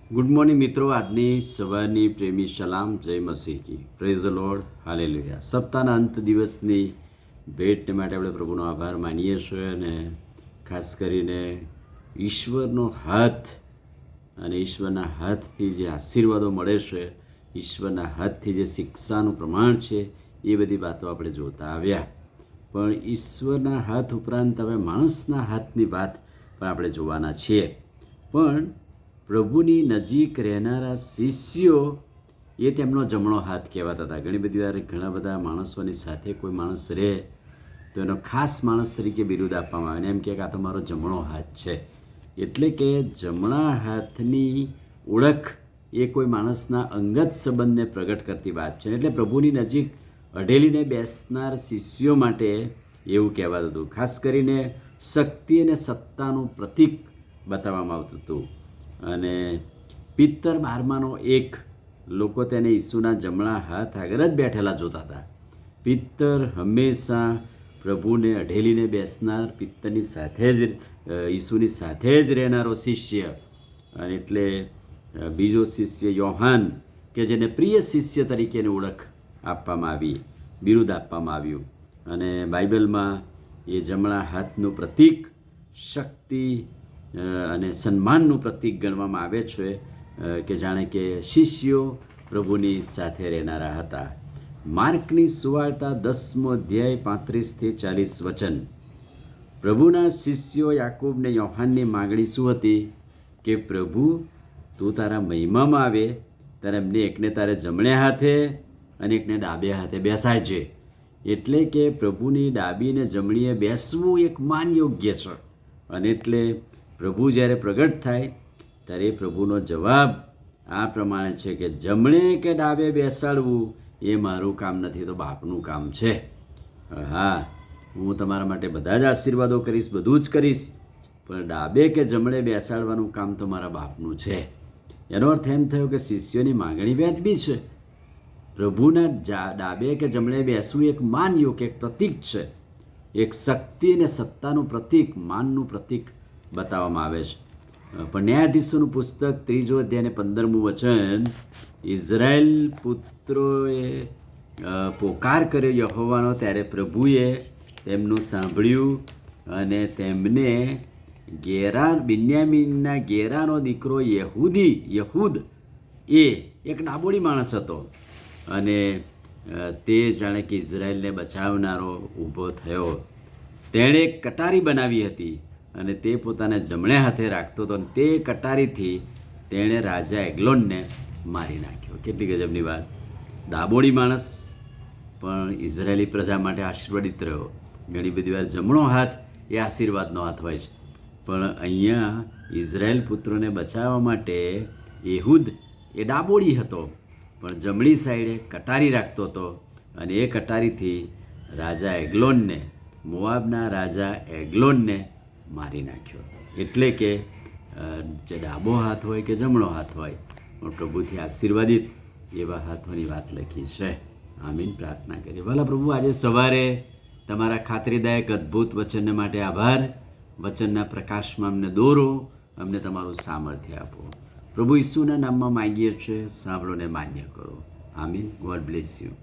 Good morning મિત્રો, આજની સવારની પ્રેમી સલામ, જય મસીહ કી, પ્રેઝ ધ લોર્ડ, હાલેલુયા. સપ્તાહના અંત દિવસની ભેટ માટે આપણે પ્રભુનો આભાર માનીએ છીએ અને ખાસ કરીને ઈશ્વરનો હાથ અને ઈશ્વરના હાથથી જે આશીર્વાદો મળે છે, ઈશ્વરના હાથથી જે શિક્ષાનું પ્રમાણ છે, એ બધી વાતો આપણે જોતા આવ્યા. પણ ઈશ્વરના હાથ ઉપરાંત હવે માણસના હાથની વાત પણ આપણે જોવાના છીએ. પણ પ્રભુની નજીક રહેનારા શિષ્યો એ તેમનો જમણો હાથ કહેવાતા હતા. ઘણી બધી વાર ઘણા બધા માણસોની સાથે કોઈ માણસ રહે તો એનો ખાસ માણસ તરીકે બિરુદ આપવામાં આવે ને એમ કે આ તો મારો જમણો હાથ છે. એટલે કે જમણા હાથની ઓળખ એ કોઈ માણસના અંગત સંબંધને પ્રગટ કરતી વાત છે. એટલે પ્રભુની નજીક અઢેલીને બેસનાર શિષ્યો માટે એવું કહેવાતું હતું. ખાસ કરીને શક્તિ અને સત્તાનું પ્રતીક બતાવવામાં આવતું હતું. અને પિત્તર બારમાનો એક લોકો તેને ઈસુના જમણા હાથ આગળ જ બેઠેલા જોતા હતા. પિત્તર હંમેશા પ્રભુને અઢેલીને બેસનાર, પિત્તરની સાથે જ ઈસુની સાથે જ રહેનારો શિષ્ય. અને એટલે બીજો શિષ્ય યોહાન કે જેને પ્રિય શિષ્ય તરીકેની ઓળખ આપવામાં આવી, બિરુદ આપવામાં આવ્યું. અને બાઇબલમાં એ જમણા હાથનું પ્રતીક શક્તિ અને સન્માનનું પ્રતીક ગણવામાં આવે છે કે જાણે કે શિષ્યો પ્રભુની સાથે રહેનારા હતા. માર્કની સુવાર્તા 10મો અધ્યાય 35થી 40 વચન. પ્રભુના શિષ્યો યાકૂબ ને યોહાનની માગણી શું હતી કે પ્રભુ, તું તારા મહિમામાં આવે ત્યારે એમને એકને તારે જમણે હાથે અને એકને ડાબે હાથે બેસાડજે. એટલે કે પ્રભુની ડાબી ને જમણીએ બેસવું એક માન યોગ્ય છે. અને એટલે પ્રભુ જ્યારે પ્રગટ થાય ત્યારે પ્રભુનો જવાબ આ પ્રમાણે છે કે જમણે કે ડાબે બેસાડવું એ મારું કામ નથી, તો બાપનું કામ છે. હા, હું તમારા માટે બધા જ આશીર્વાદો કરીશ, બધું જ કરીશ, પણ ડાબે કે જમણે બેસાડવાનું કામ તો મારા બાપનું છે. એનો અર્થ એમ થયો કે શિષ્યોની માગણી વ્યાજબી છે. પ્રભુના ડાબે કે જમણે બેસવું એક માન યોગ, એક પ્રતીક છે. એક શક્તિ અને સત્તાનું પ્રતીક, માનનું પ્રતીક બતાવવામાં આવે છે. પણ ન્યાયાધીશોનું પુસ્તક 3 અધ્યાય અને 15મું વચન, ઇઝરાયેલ પુત્રોએ પોકાર કર્યો યહોવાનો ત્યારે પ્રભુએ તેમનું સાંભળ્યું અને તેમને બિન્યામીનના ગેરાનો દીકરો યહૂદ એ એક ડાબોડી માણસ હતો અને તે જાણે કે ઇઝરાયેલને બચાવનારો ઊભો થયો. તેણે એક કટારી બનાવી હતી અને તે પોતાને જમણે હાથે રાખતો હતો. અને તે કટારીથી તેણે રાજા એગ્લોનને મારી નાખ્યો. કેટલી ગજબની વાત! ડાબોડી માણસ પણ ઇઝરાયેલી પ્રજા માટે આશીર્વાદિત રહ્યો. ઘણી બધી વાર જમણો હાથ એ આશીર્વાદનો હાથ હોય છે, પણ અહીંયા ઇઝરાયેલ પુત્રોને બચાવવા માટે યહૂદ એ ડાબોડી હતો, પણ જમણી સાઈડે કટારી રાખતો હતો. અને એ કટારીથી રાજા એગ્લોનને, મોઆબના રાજા એગ્લોનને મારી નાખ્યો. એટલે કે જે ડાબો હાથ હોય કે જમણો હાથ હોય, પણ પ્રભુથી આશીર્વાદિત એવા હાથોની વાત લખી છે. આમીન. પ્રાર્થના કરીએ. ભલા પ્રભુ, આજે સવારે તમારા ખાતરીદાયક અદ્ભુત વચનને માટે આભાર. વચનના પ્રકાશમાં અમને દોરો, અમને તમારું સામર્થ્ય આપો. પ્રભુ ઈસુના નામમાં માંગીએ છીએ, સાંભળો ને માન્ય કરો. આમીન. God bless you.